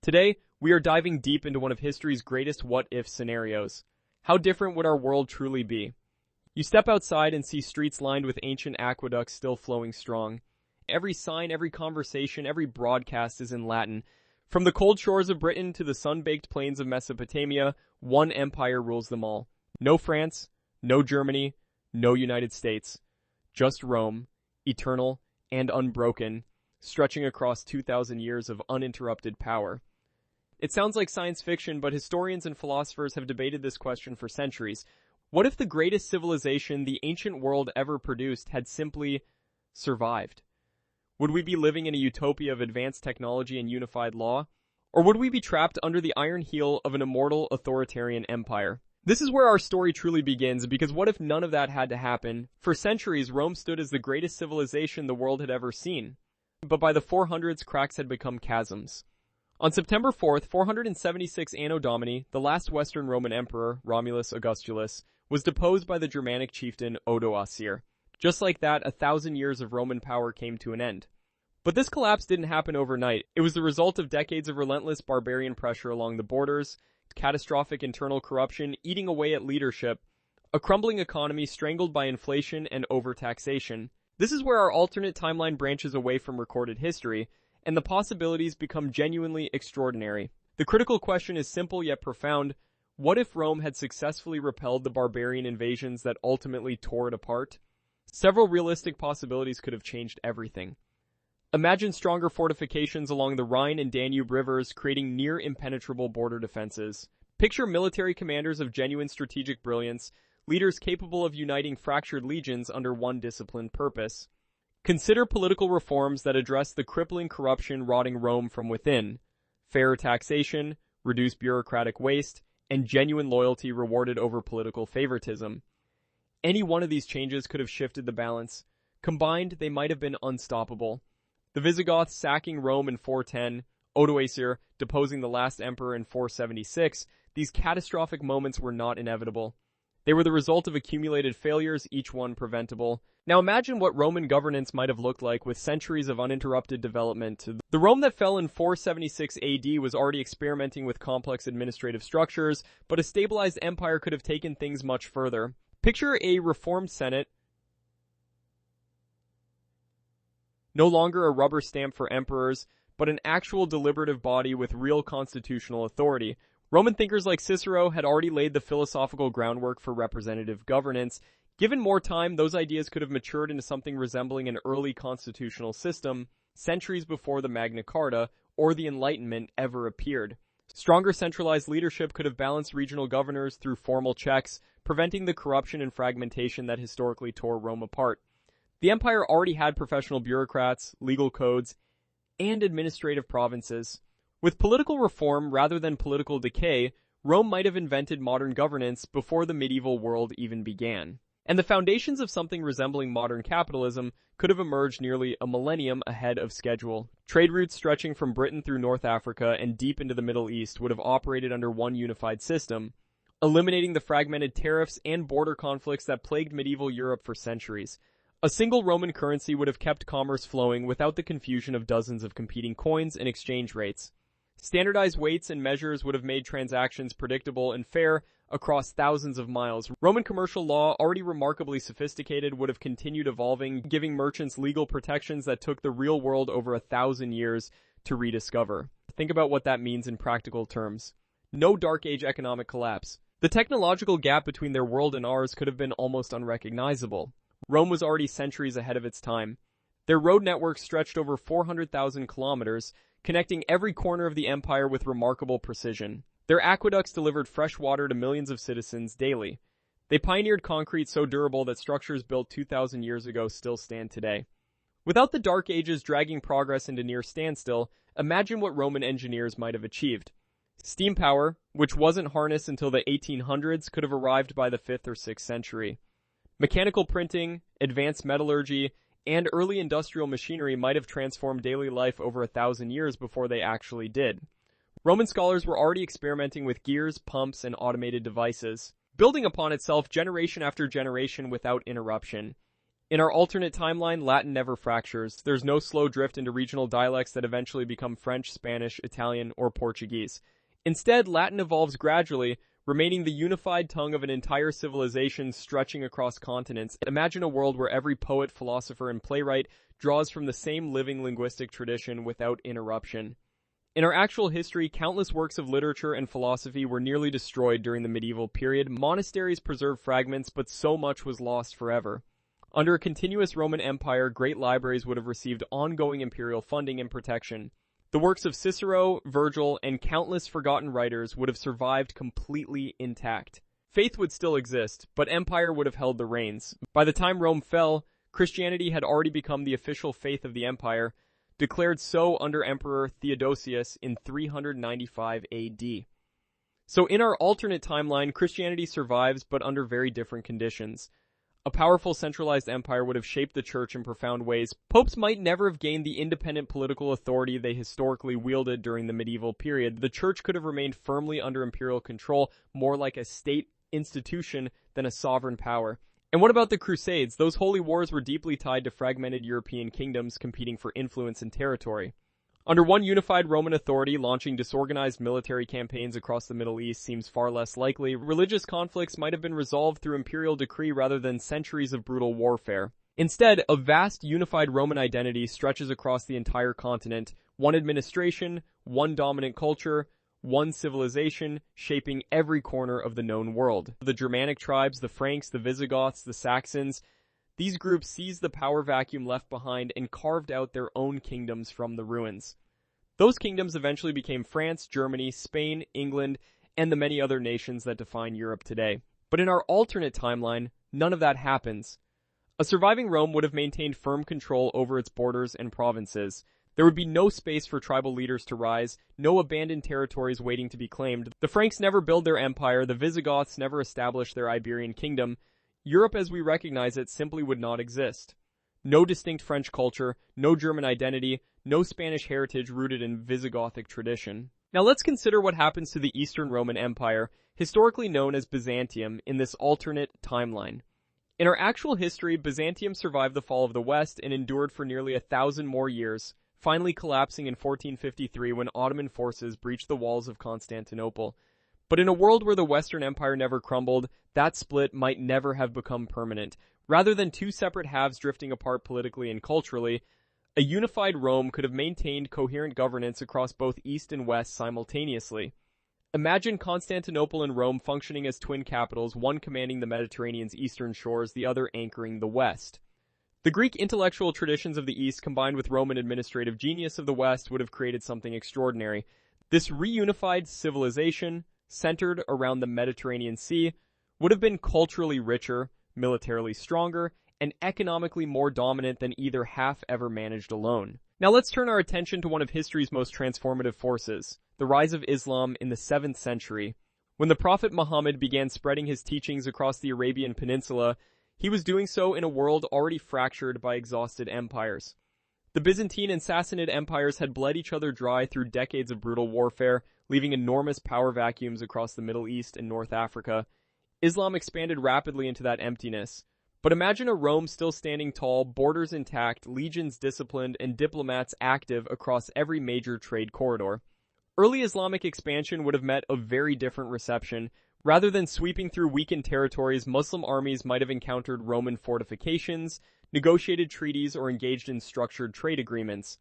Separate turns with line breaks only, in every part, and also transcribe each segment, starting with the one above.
Today, we are diving deep into one of history's greatest what-if scenarios. How different would our world truly be? You step outside and see streets lined with ancient aqueducts still flowing strong. Every sign, every conversation, every broadcast is in Latin. From the cold shores of Britain to the sun-baked plains of Mesopotamia, one empire rules them all. No France, no Germany, no United States. Just Rome, eternal and unbroken, stretching across 2,000 years of uninterrupted power. It sounds like science fiction, but historians and philosophers have debated this question for centuries. What if the greatest civilization the ancient world ever produced had simply survived? Would we be living in a utopia of advanced technology and unified law? Or would we be trapped under the iron heel of an immortal authoritarian empire? This is where our story truly begins, because what if none of that had to happen? For centuries, Rome stood as the greatest civilization the world had ever seen. But by the 400s, cracks had become chasms. On September 4th, 476 Anno Domini, the last Western Roman emperor, Romulus Augustulus, was deposed by the Germanic chieftain Odoacer. Just like that, 1,000 years of Roman power came to an end. But this collapse didn't happen overnight. It was the result of decades of relentless barbarian pressure along the borders, catastrophic internal corruption eating away at leadership, a crumbling economy strangled by inflation and overtaxation. This is where our alternate timeline branches away from recorded history, and the possibilities become genuinely extraordinary. The critical question is simple yet profound. What if Rome had successfully repelled the barbarian invasions that ultimately tore it apart? Several realistic possibilities could have changed everything. Imagine stronger fortifications along the Rhine and Danube rivers, creating near impenetrable border defenses. Picture military commanders of genuine strategic brilliance, leaders capable of uniting fractured legions under one disciplined purpose. Consider political reforms that address the crippling corruption rotting Rome from within. Fairer taxation, reduced bureaucratic waste, and genuine loyalty rewarded over political favoritism. Any one of these changes could have shifted the balance. Combined, they might have been unstoppable. The Visigoths sacking Rome in 410, Odoacer deposing the last emperor in 476, these catastrophic moments were not inevitable. They were the result of accumulated failures, each one preventable. Now imagine what Roman governance might have looked like with centuries of uninterrupted development. The Rome that fell in 476 AD was already experimenting with complex administrative structures, but a stabilized empire could have taken things much further. Picture a reformed Senate, no longer a rubber stamp for emperors, but an actual deliberative body with real constitutional authority. Roman thinkers like Cicero had already laid the philosophical groundwork for representative governance. Given more time, those ideas could have matured into something resembling an early constitutional system, centuries before the Magna Carta or the Enlightenment ever appeared. Stronger centralized leadership could have balanced regional governors through formal checks, preventing the corruption and fragmentation that historically tore Rome apart. The empire already had professional bureaucrats, legal codes, and administrative provinces. With political reform rather than political decay, Rome might have invented modern governance before the medieval world even began. And the foundations of something resembling modern capitalism could have emerged nearly a millennium ahead of schedule. Trade routes stretching from Britain through North Africa and deep into the Middle East would have operated under one unified system, eliminating the fragmented tariffs and border conflicts that plagued medieval Europe for centuries. A single Roman currency would have kept commerce flowing without the confusion of dozens of competing coins and exchange rates. Standardized weights and measures would have made transactions predictable and fair across thousands of miles. Roman commercial law, already remarkably sophisticated, would have continued evolving, giving merchants legal protections that took the real world over 1,000 years to rediscover. Think about what that means in practical terms. No Dark Age economic collapse. The technological gap between their world and ours could have been almost unrecognizable. Rome was already centuries ahead of its time. Their road network stretched over 400,000 kilometers, connecting every corner of the empire with remarkable precision. Their aqueducts delivered fresh water to millions of citizens daily. They pioneered concrete so durable that structures built 2,000 years ago still stand today. Without the Dark Ages dragging progress into near standstill, imagine what Roman engineers might have achieved. Steam power, which wasn't harnessed until the 1800s, could have arrived by the 5th or 6th century. Mechanical printing, advanced metallurgy, and early industrial machinery might have transformed daily life over 1,000 years before they actually did. Roman scholars were already experimenting with gears, pumps, and automated devices, building upon itself generation after generation without interruption. In our alternate timeline, Latin never fractures. There's no slow drift into regional dialects that eventually become French, Spanish, Italian, or Portuguese. Instead, Latin evolves gradually, remaining the unified tongue of an entire civilization stretching across continents. Imagine a world where every poet, philosopher, and playwright draws from the same living linguistic tradition without interruption. In our actual history, countless works of literature and philosophy were nearly destroyed during the medieval period. Monasteries preserved fragments, but so much was lost forever. Under a continuous Roman Empire, great libraries would have received ongoing imperial funding and protection. The works of Cicero, Virgil, and countless forgotten writers would have survived completely intact. Faith would still exist, but empire would have held the reins. By the time Rome fell, Christianity had already become the official faith of the empire, declared so under Emperor Theodosius in 395 AD. So in our alternate timeline, Christianity survives, but under very different conditions. A powerful centralized empire would have shaped the church in profound ways. Popes might never have gained the independent political authority they historically wielded during the medieval period. The church could have remained firmly under imperial control, more like a state institution than a sovereign power. And what about the Crusades? Those holy wars were deeply tied to fragmented European kingdoms competing for influence and territory. Under one unified Roman authority, launching disorganized military campaigns across the Middle East seems far less likely. Religious conflicts might have been resolved through imperial decree rather than centuries of brutal warfare. Instead, a vast unified Roman identity stretches across the entire continent. One administration, one dominant culture, one civilization, shaping every corner of the known world. The Germanic tribes, the Franks, the Visigoths, the Saxons, these groups seized the power vacuum left behind and carved out their own kingdoms from the ruins. Those kingdoms eventually became France, Germany, Spain, England, and the many other nations that define Europe today. But in our alternate timeline, none of that happens. A surviving Rome would have maintained firm control over its borders and provinces. There would be no space for tribal leaders to rise, no abandoned territories waiting to be claimed. The Franks never built their empire, the Visigoths never established their Iberian kingdom. Europe as we recognize it simply would not exist. No distinct French culture, no German identity, no Spanish heritage rooted in Visigothic tradition. Now let's consider what happens to the Eastern Roman Empire, historically known as Byzantium, in this alternate timeline. In our actual history, Byzantium survived the fall of the West and endured for nearly 1,000 more years, finally collapsing in 1453 when Ottoman forces breached the walls of Constantinople. But in a world where the Western Empire never crumbled, that split might never have become permanent. Rather than two separate halves drifting apart politically and culturally, a unified Rome could have maintained coherent governance across both East and West simultaneously. Imagine Constantinople and Rome functioning as twin capitals, one commanding the Mediterranean's eastern shores, the other anchoring the West. The Greek intellectual traditions of the East combined with Roman administrative genius of the West would have created something extraordinary. This reunified civilization, centered around the Mediterranean Sea, would have been culturally richer, militarily stronger, and economically more dominant than either half ever managed alone. Now let's turn our attention to one of history's most transformative forces, the rise of Islam in the 7th century. When the Prophet Muhammad began spreading his teachings across the Arabian Peninsula, he was doing so in a world already fractured by exhausted empires. The Byzantine and Sassanid empires had bled each other dry through decades of brutal warfare, leaving enormous power vacuums across the Middle East and North Africa. Islam expanded rapidly into that emptiness. But imagine a Rome still standing tall, borders intact, legions disciplined, and diplomats active across every major trade corridor. Early Islamic expansion would have met a very different reception. Rather than sweeping through weakened territories, Muslim armies might have encountered Roman fortifications, negotiated treaties, or engaged in structured trade agreements.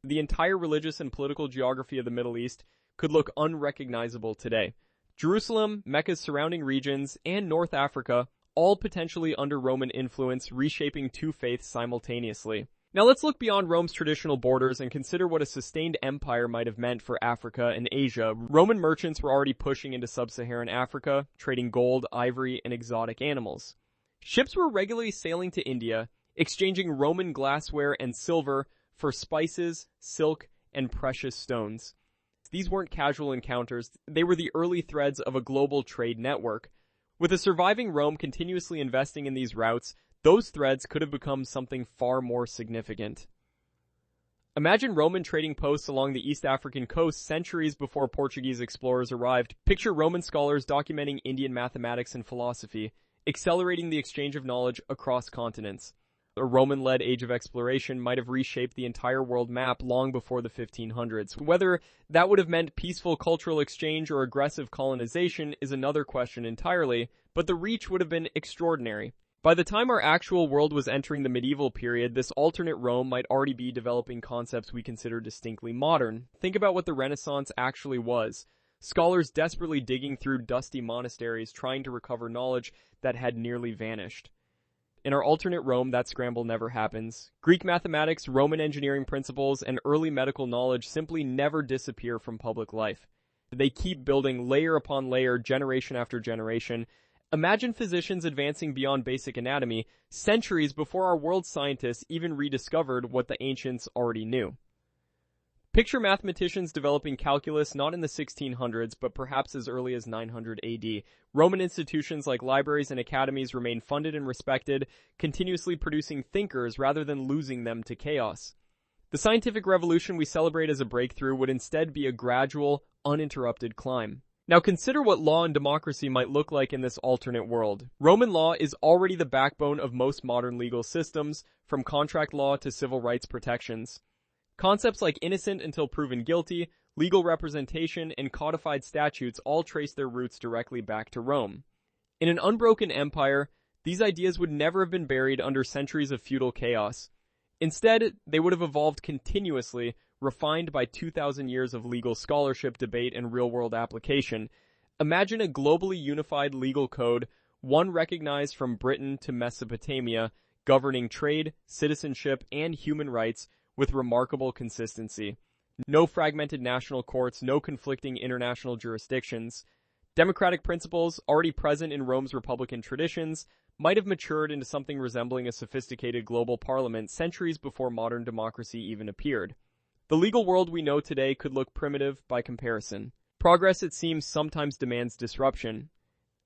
The entire religious and political geography of the Middle East could look unrecognizable today. Jerusalem, Mecca's surrounding regions, and North Africa, all potentially under Roman influence, reshaping two faiths simultaneously. Now let's look beyond Rome's traditional borders and consider what a sustained empire might have meant for Africa and Asia. Roman merchants were already pushing into sub-Saharan Africa, trading gold, ivory, and exotic animals. Ships were regularly sailing to India, exchanging Roman glassware and silver for spices, silk, and precious stones. These weren't casual encounters, they were the early threads of a global trade network. With a surviving Rome continuously investing in these routes, those threads could have become something far more significant. Imagine Roman trading posts along the East African coast centuries before Portuguese explorers arrived. Picture Roman scholars documenting Indian mathematics and philosophy, accelerating the exchange of knowledge across continents. a Roman-led age of exploration might have reshaped the entire world map long before the 1500s. Whether that would have meant peaceful cultural exchange or aggressive colonization is another question entirely, but the reach would have been extraordinary. By the time our actual world was entering the medieval period, this alternate Rome might already be developing concepts we consider distinctly modern. Think about what the Renaissance actually was. Scholars desperately digging through dusty monasteries trying to recover knowledge that had nearly vanished. In our alternate Rome, that scramble never happens. Greek mathematics, Roman engineering principles, and early medical knowledge simply never disappear from public life. They keep building layer upon layer, generation after generation. Imagine physicians advancing beyond basic anatomy centuries before our world scientists even rediscovered what the ancients already knew. Picture mathematicians developing calculus not in the 1600s, but perhaps as early as 900 AD. Roman institutions like libraries and academies remain funded and respected, continuously producing thinkers rather than losing them to chaos. The scientific revolution we celebrate as a breakthrough would instead be a gradual, uninterrupted climb. Now consider what law and democracy might look like in this alternate world. Roman law is already the backbone of most modern legal systems, from contract law to civil rights protections. Concepts like innocent until proven guilty, legal representation, and codified statutes all trace their roots directly back to Rome. In an unbroken empire, these ideas would never have been buried under centuries of feudal chaos. Instead, they would have evolved continuously, refined by 2,000 years of legal scholarship, debate, and real-world application. Imagine a globally unified legal code, one recognized from Britain to Mesopotamia, governing trade, citizenship, and human rights with remarkable consistency. No fragmented national courts, no conflicting international jurisdictions. Democratic principles, already present in Rome's republican traditions, might have matured into something resembling a sophisticated global parliament centuries before modern democracy even appeared. The legal world we know today could look primitive by comparison. Progress, it seems, sometimes demands disruption.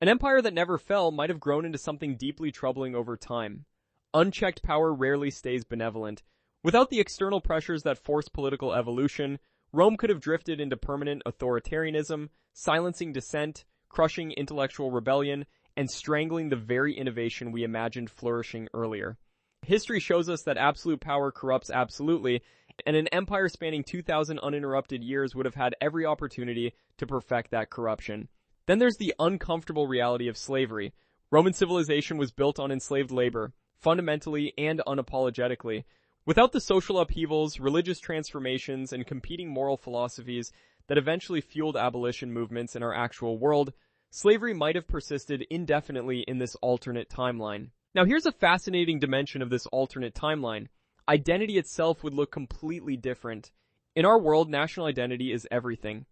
An empire that never fell might have grown into something deeply troubling over time. Unchecked power rarely stays benevolent. Without the external pressures that force political evolution, Rome could have drifted into permanent authoritarianism, silencing dissent, crushing intellectual rebellion, and strangling the very innovation we imagined flourishing earlier. History shows us that absolute power corrupts absolutely, and an empire spanning 2,000 uninterrupted years would have had every opportunity to perfect that corruption. Then there's the uncomfortable reality of slavery. Roman civilization was built on enslaved labor, fundamentally and unapologetically. Without the social upheavals, religious transformations, and competing moral philosophies that eventually fueled abolition movements in our actual world, slavery might have persisted indefinitely in this alternate timeline. Now here's a fascinating dimension of this alternate timeline. Identity itself would look completely different. In our world, national identity is everything.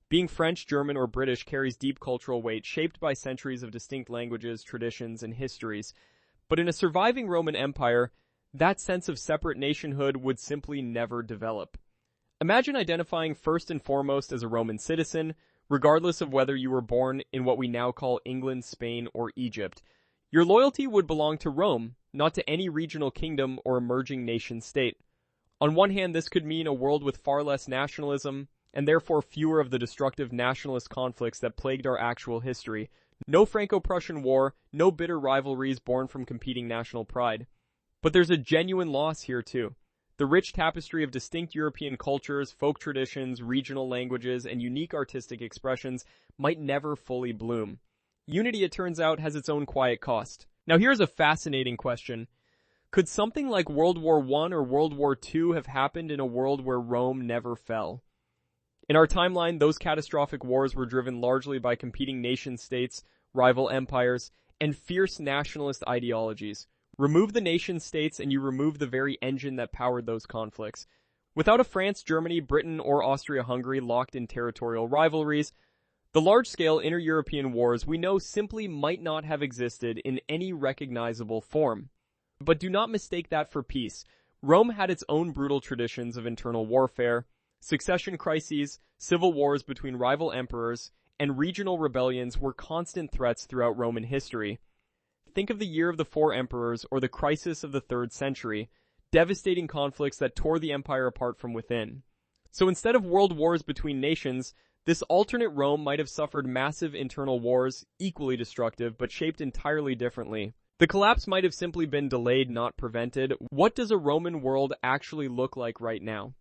Being French, German, or British carries deep cultural weight, shaped by centuries of distinct languages, traditions, and histories. But in a surviving Roman Empire, that sense of separate nationhood would simply never develop. Imagine identifying first and foremost as a Roman citizen, regardless of whether you were born in what we now call England, Spain, or Egypt. Your loyalty would belong to Rome, not to any regional kingdom or emerging nation-state. On one hand, this could mean a world with far less nationalism, and therefore fewer of the destructive nationalist conflicts that plagued our actual history. No Franco-Prussian War, no bitter rivalries born from competing national pride. But there's a genuine loss here too. The rich tapestry of distinct European cultures, folk traditions, regional languages, and unique artistic expressions might never fully bloom. Unity, it turns out, has its own quiet cost. Now here's a fascinating question. Could something like World War I or World War II have happened in a world where Rome never fell? In our timeline, those catastrophic wars were driven largely by competing nation-states, rival empires, and fierce nationalist ideologies. Remove the nation-states and you remove the very engine that powered those conflicts. Without a France, Germany, Britain, or Austria-Hungary locked in territorial rivalries, the large-scale inter-European wars we know simply might not have existed in any recognizable form. But do not mistake that for peace. Rome had its own brutal traditions of internal warfare, succession crises, civil wars between rival emperors, and regional rebellions were constant threats throughout Roman history. Think of the Year of the Four Emperors or the Crisis of the 3rd century, devastating conflicts that tore the empire apart from within. So instead of world wars between nations, this alternate Rome might have suffered massive internal wars, equally destructive, but shaped entirely differently. The collapse might have simply been delayed, not prevented. What does a Roman world actually look like right now?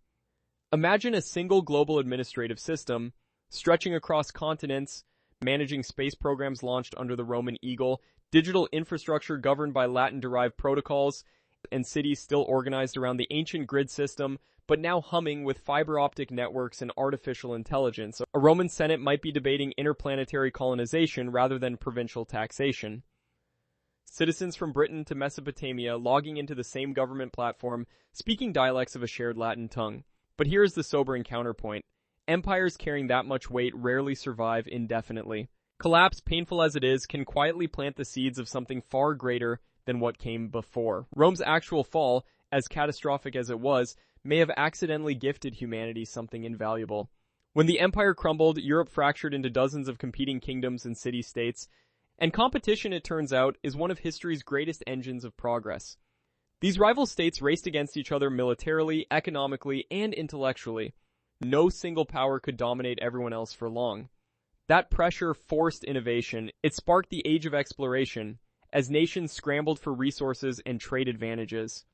Imagine a single global administrative system, stretching across continents, managing space programs launched under the Roman eagle, digital infrastructure governed by Latin-derived protocols, and cities still organized around the ancient grid system, but now humming with fiber optic networks and artificial intelligence. A Roman Senate might be debating interplanetary colonization rather than provincial taxation. Citizens from Britain to Mesopotamia logging into the same government platform, speaking dialects of a shared Latin tongue. But here is the sobering counterpoint. Empires carrying that much weight rarely survive indefinitely. Collapse, painful as it is, can quietly plant the seeds of something far greater than what came before. Rome's actual fall, as catastrophic as it was, may have accidentally gifted humanity something invaluable. When the empire crumbled, Europe fractured into dozens of competing kingdoms and city-states, and competition, it turns out, is one of history's greatest engines of progress. These rival states raced against each other militarily, economically, and intellectually. No single power could dominate everyone else for long. That pressure forced innovation. It sparked the age of exploration, as nations scrambled for resources and trade advantages.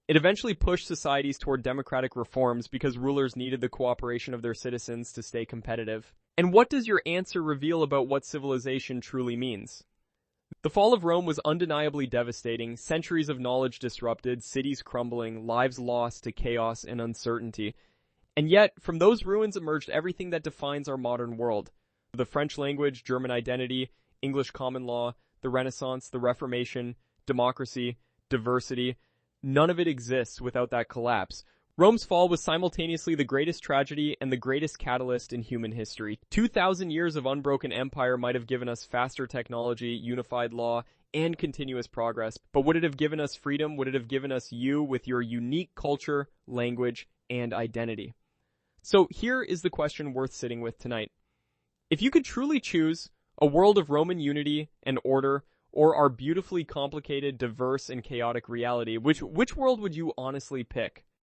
It eventually pushed societies toward democratic reforms because rulers needed the cooperation of their citizens to stay competitive. And what does your answer reveal about what civilization truly means? The fall of Rome was undeniably devastating, centuries of knowledge disrupted, cities crumbling, lives lost to chaos and uncertainty. And yet, from those ruins emerged everything that defines our modern world. The French language, German identity, English common law, the Renaissance, the Reformation, democracy, diversity. None of it exists without that collapse. Rome's fall was simultaneously the greatest tragedy and the greatest catalyst in human history. 2,000 years of unbroken empire might have given us faster technology, unified law, and continuous progress. But would it have given us freedom? Would it have given us you with your unique culture, language, and identity? So here is the question worth sitting with tonight. If you could truly choose a world of Roman unity and order, or our beautifully complicated, diverse, and chaotic reality, which world would you honestly pick?